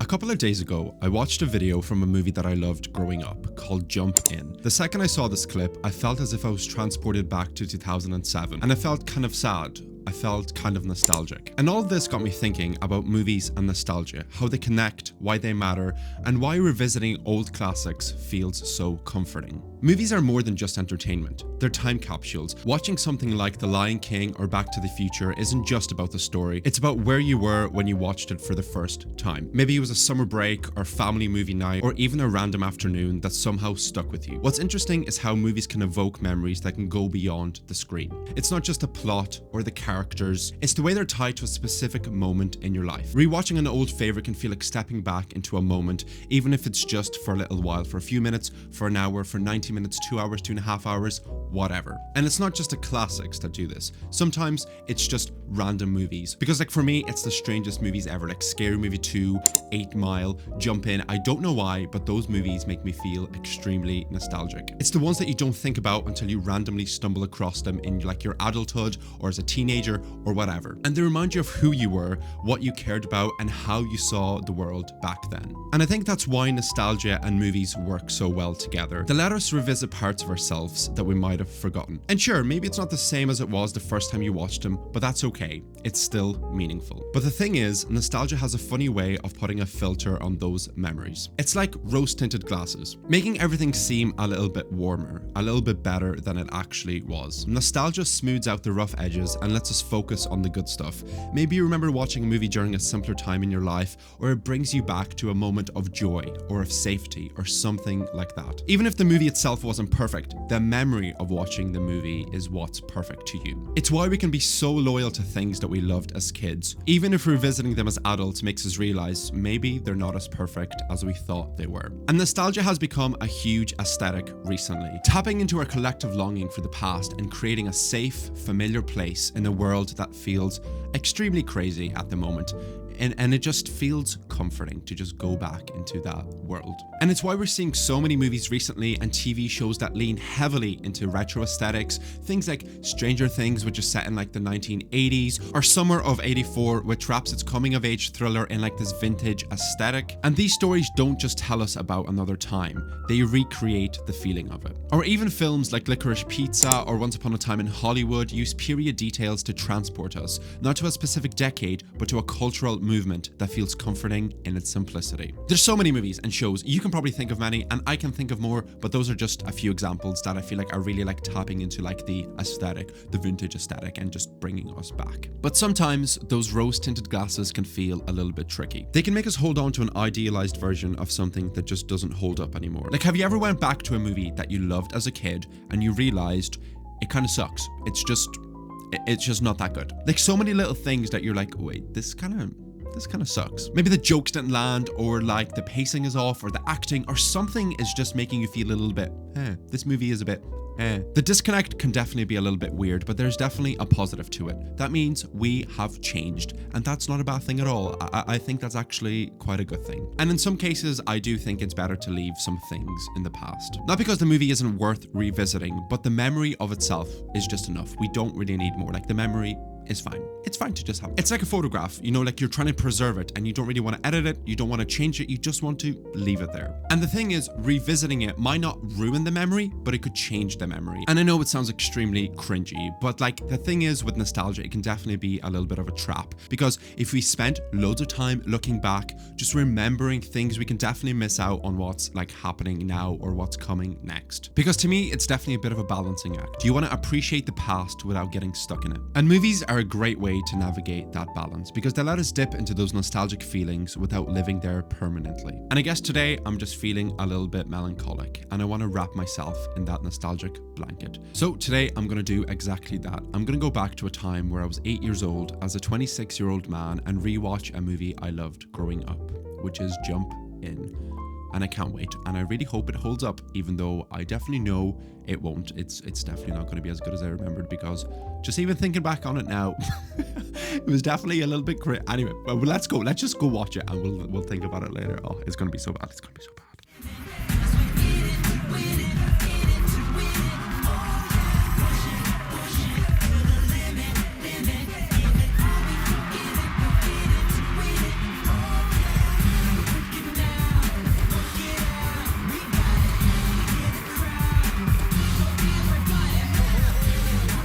A couple of days ago, I watched a video from a movie that I loved growing up called Jump In. The second I saw this clip, I felt as if I was transported back to 2007, and I felt kind of sad. I felt kind of nostalgic. And all of this got me thinking about movies and nostalgia, how they connect, why they matter, and why revisiting old classics feels so comforting. Movies are more than just entertainment. They're time capsules. Watching something like The Lion King or Back to the Future isn't just about the story, it's about where you were when you watched it for the first time. Maybe it was a summer break or family movie night or even a random afternoon that somehow stuck with you. What's interesting is how movies can evoke memories that can go beyond the screen. It's not just the plot or the characters, it's the way they're tied to a specific moment in your life. Rewatching an old favorite can feel like stepping back into a moment, even if it's just for a little while, for a few minutes, for an hour, for 90 minutes, 2 hours, 2.5 hours, whatever. And it's not just the classics that do this. Sometimes it's just random movies. Because like for me, it's the strangest movies ever, like Scary Movie 2, 8 Mile, Jump In. I don't know why, but those movies make me feel extremely nostalgic. It's the ones that you don't think about until you randomly stumble across them in like your adulthood or as a teenager or whatever. And they remind you of who you were, what you cared about, and how you saw the world back then. And I think that's why nostalgia and movies work so well together. They let us revisit parts of ourselves that we might have forgotten. And sure, maybe it's not the same as it was the first time you watched them, but that's okay. It's still meaningful. But the thing is, nostalgia has a funny way of putting a filter on those memories. It's like rose-tinted glasses, making everything seem a little bit warmer, a little bit better than it actually was. Nostalgia smooths out the rough edges and lets us focus on the good stuff. Maybe you remember watching a movie during a simpler time in your life, or it brings you back to a moment of joy or of safety or something like that. Even if the movie itself wasn't perfect, the memory of watching the movie is what's perfect to you. It's why we can be so loyal to things that we loved as kids, even if revisiting them as adults makes us realize maybe they're not as perfect as we thought they were. And nostalgia has become a huge aesthetic recently, tapping into our collective longing for the past and creating a safe, familiar place in a world that feels extremely crazy at the moment. And it just feels comforting to just go back into that world. And it's why we're seeing so many movies recently and TV shows that lean heavily into retro aesthetics. Things like Stranger Things, which is set in like the 1980s, or Summer of '84, which wraps its coming of age thriller in like this vintage aesthetic. And these stories don't just tell us about another time, they recreate the feeling of it. Or even films like Licorice Pizza or Once Upon a Time in Hollywood use period details to transport us, not to a specific decade, but to a cultural movement that feels comforting in its simplicity. There's so many movies and shows, you can probably think of many and I can think of more, but those are just a few examples that I feel like are really like tapping into like the aesthetic, the vintage aesthetic, and just bringing us back. But sometimes those rose-tinted glasses can feel a little bit tricky. They can make us hold on to an idealized version of something that just doesn't hold up anymore. Like, have you ever went back to a movie that you loved as a kid and you realized it kind of sucks? It's just not that good. Like so many little things that you're like, wait, this kind of sucks. Maybe the jokes didn't land, or like the pacing is off, or the acting, or something is just making you feel a little bit, this movie is a bit, The disconnect can definitely be a little bit weird, but there's definitely a positive to it. That means we have changed, and that's not a bad thing at all. I think that's actually quite a good thing. And in some cases, I do think it's better to leave some things in the past. Not because the movie isn't worth revisiting, but the memory of itself is just enough. We don't really need more. Like, the memory is fine. It's fine to just have it. It's like a photograph, you know, like you're trying to preserve it and you don't really want to edit it, you don't want to change it, you just want to leave it there. And the thing is, revisiting it might not ruin the memory, but it could change the memory. And I know it sounds extremely cringy, but like the thing is with nostalgia, it can definitely be a little bit of a trap, because if we spent loads of time looking back, just remembering things, we can definitely miss out on what's like happening now or what's coming next. Because to me, it's definitely a bit of a balancing act. Do you want to appreciate the past without getting stuck in it? And movies are a great way to navigate that balance, because they let us dip into those nostalgic feelings without living there permanently. And I guess today I'm just feeling a little bit melancholic and I want to wrap myself in that nostalgic blanket. So today I'm going to do exactly that. I'm going to go back to a time where I was 8 years old as a 26-year-old man and rewatch a movie I loved growing up, which is Jump In. And I can't wait, and I really hope it holds up, even though I definitely know it won't. It's definitely not going to be as good as I remembered, because just even thinking back on it now, it was definitely a little bit crazy. Anyway, well, let's just go watch it, and we'll think about it later. Oh, it's going to be so bad. It's going to be so bad.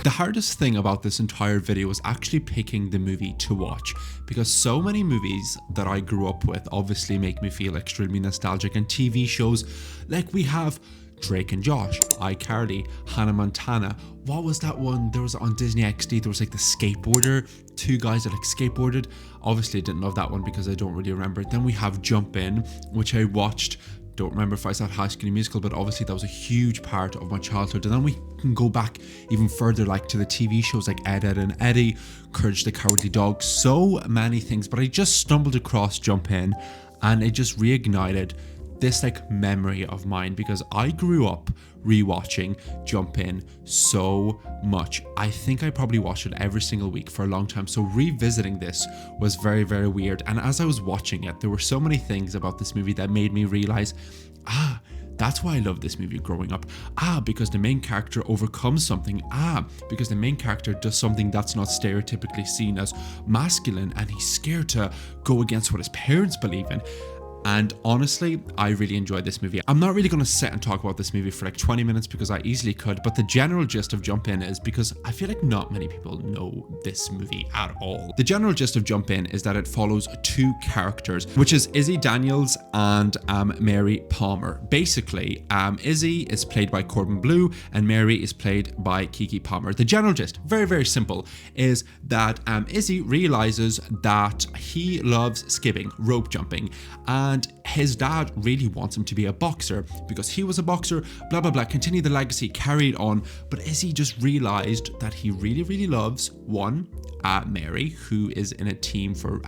The hardest thing about this entire video was actually picking the movie to watch, because so many movies that I grew up with obviously make me feel extremely nostalgic, and TV shows like we have Drake and Josh, iCarly, Hannah Montana. What was that one? There was on Disney XD, there was like the skateboarder, two guys that like skateboarded. Obviously I didn't love that one because I don't really remember it. Then we have Jump In, which I watched. Don't remember if I saw High School Musical, but obviously that was a huge part of my childhood. And then we can go back even further, like to the TV shows like Ed, Edd and Eddy, Courage the Cowardly Dog, so many things. But I just stumbled across Jump In, and it just reignited this like memory of mine, because I grew up rewatching Jump In so much. I think I probably watched it every single week for a long time. So revisiting this was very, very weird. And as I was watching it, there were so many things about this movie that made me realize, that's why I love this movie growing up. Because the main character overcomes something. Because the main character does something that's not stereotypically seen as masculine, and he's scared to go against what his parents believe in. And honestly, I really enjoyed this movie. I'm not really going to sit and talk about this movie for like 20 minutes because I easily could, but the general gist of Jump In is, because I feel like not many people know this movie at all. The general gist of Jump In is that it follows two characters, which is Izzy Daniels and Mary Palmer. Basically, Izzy is played by Corbin Bleu and Mary is played by Keke Palmer. The general gist, very, very simple, is that Izzy realizes that he loves skipping, rope jumping, and his dad really wants him to be a boxer because he was a boxer, blah, blah, blah, continue the legacy, carried on. But Izzy just realized that he really, really loves, one, Mary, who is in a team for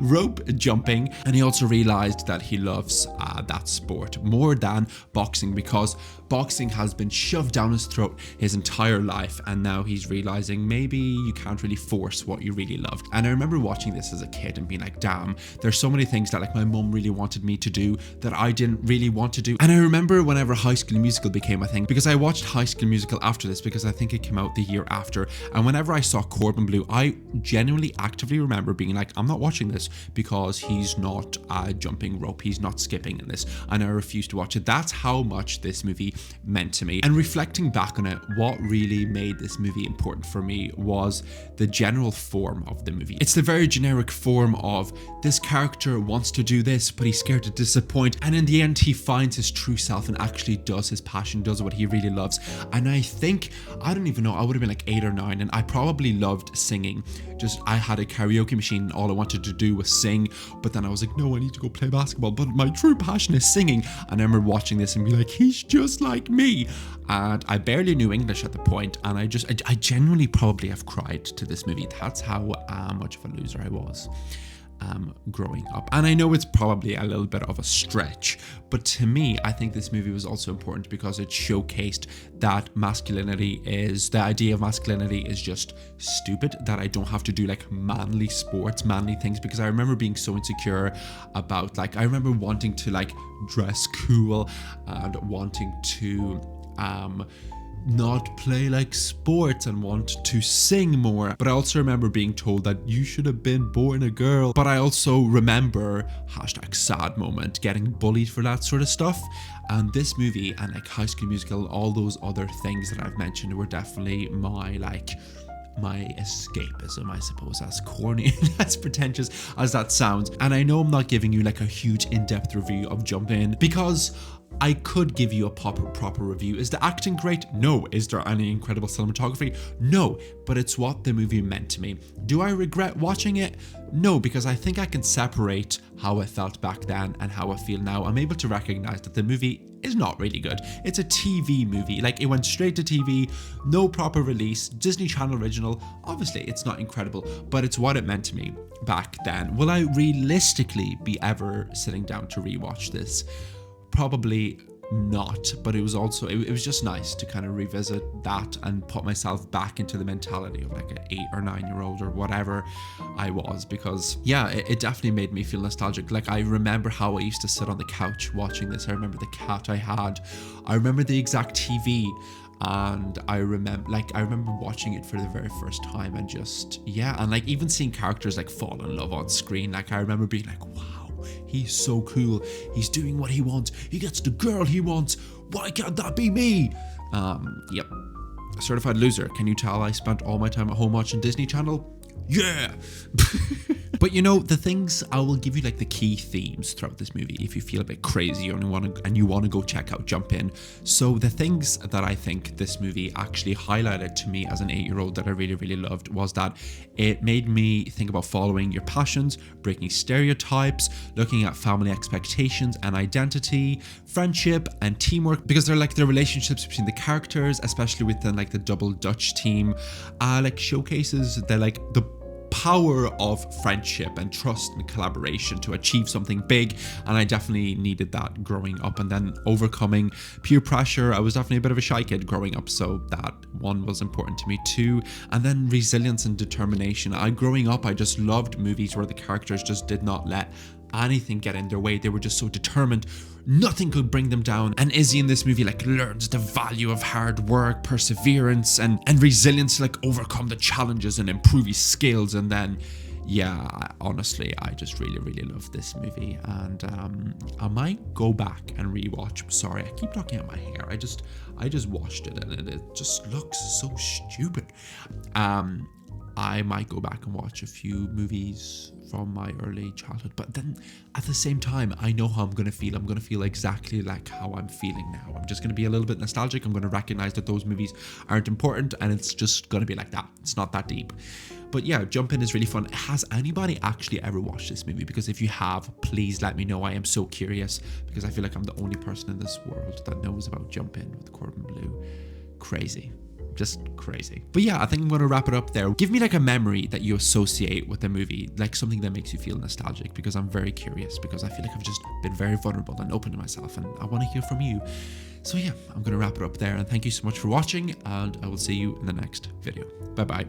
rope jumping, and he also realized that he loves that sport more than boxing, because boxing has been shoved down his throat his entire life, and now he's realizing maybe you can't really force what you really loved. And I remember watching this as a kid and being like, damn, there's so many things that like my mum really wanted me to do that I didn't really want to do. And I remember whenever High School Musical became a thing, because I watched High School Musical after this, because I think it came out the year after, and whenever I saw Corbin Bleu, I genuinely actively remember being like, I'm not watching this because he's not jumping rope, he's not skipping in this, and I refused to watch it. That's how much this movie meant to me. And reflecting back on it, what really made this movie important for me was the general form of the movie. It's the very generic form of this character wants to do this, but he's scared to disappoint, and in the end he finds his true self and actually does his passion, does what he really loves. And I think, I don't even know, I would have been like 8 or 9, and I probably loved singing. Just, I had a karaoke machine and all I wanted to do was sing, but then I was like, no, I need to go play basketball, but my true passion is singing. And I remember watching this and be like, he's just like me. And I barely knew English at the point, and I genuinely probably have cried to this movie. That's how much of a loser I was growing up. And I know it's probably a little bit of a stretch, but to me, I think this movie was also important because it showcased that the idea of masculinity is just stupid, that I don't have to do like manly sports, manly things, because I remember being so insecure about, like, I remember wanting to like dress cool and wanting to not play like sports and want to sing more. But I also remember being told that you should have been born a girl. But I also remember #sad moment getting bullied for that sort of stuff. And this movie and like High School Musical, all those other things that I've mentioned were definitely my escapism, I suppose, as corny and as pretentious as that sounds. And I know I'm not giving you like a huge in-depth review of Jump In, because I could give you a proper review. Is the acting great? No. Is there any incredible cinematography? No. But it's what the movie meant to me. Do I regret watching it? No, because I think I can separate how I felt back then and how I feel now. I'm able to recognize that the movie is not really good. It's a TV movie. Like, it went straight to TV, no proper release, Disney Channel original. Obviously, it's not incredible, but it's what it meant to me back then. Will I realistically be ever sitting down to rewatch this? Probably not, but it was also, it was just nice to kind of revisit that and put myself back into the mentality of like an 8 or 9 year old or whatever I was, because yeah, it definitely made me feel nostalgic. Like, I remember how I used to sit on the couch watching this. I remember the cat I had. I remember the exact TV. And I remember watching it for the very first time, and just, yeah, and like even seeing characters like fall in love on screen. Like, I remember being like, wow, he's so cool, he's doing what he wants, he gets the girl he wants, why can't that be me? Yep. Certified loser. Can you tell I spent all my time at home watching Disney Channel? Yeah. But you know, the things, I will give you like the key themes throughout this movie if you feel a bit crazy and you want to go check out Jump In. So the things that I think this movie actually highlighted to me as an 8-year-old that I really, really loved was that it made me think about following your passions, breaking stereotypes, looking at family expectations and identity, friendship and teamwork, because they're like the relationships between the characters, especially within like the Double Dutch team, like showcases the power of friendship and trust and collaboration to achieve something big, and I definitely needed that growing up. And then overcoming peer pressure, I was definitely a bit of a shy kid growing up, so that one was important to me too. And then resilience and determination. Growing up, I just loved movies where the characters just did not let anything get in their way. They were just so determined, nothing could bring them down. And Izzy in this movie like learns the value of hard work, perseverance and resilience to like overcome the challenges and improve his skills. And then honestly, I just really, really love this movie, and I might go back and rewatch. Sorry, I keep talking about my hair. I just watched it and it just looks so stupid. I might go back and watch a few movies from my early childhood, but then at the same time, I know how I'm going to feel. I'm going to feel exactly like how I'm feeling now. I'm just going to be a little bit nostalgic. I'm going to recognize that those movies aren't important, and it's just going to be like that. It's not that deep. But yeah, Jump In is really fun. Has anybody actually ever watched this movie? Because if you have, please let me know. I am so curious, because I feel like I'm the only person in this world that knows about Jump In with Corbin Bleu. Crazy. Just crazy. But yeah, I think I'm going to wrap it up there. Give me like a memory that you associate with the movie, like something that makes you feel nostalgic, because I'm very curious, because I feel like I've just been very vulnerable and open to myself, and I want to hear from you. So yeah, I'm going to wrap it up there, and thank you so much for watching, and I will see you in the next video. Bye bye.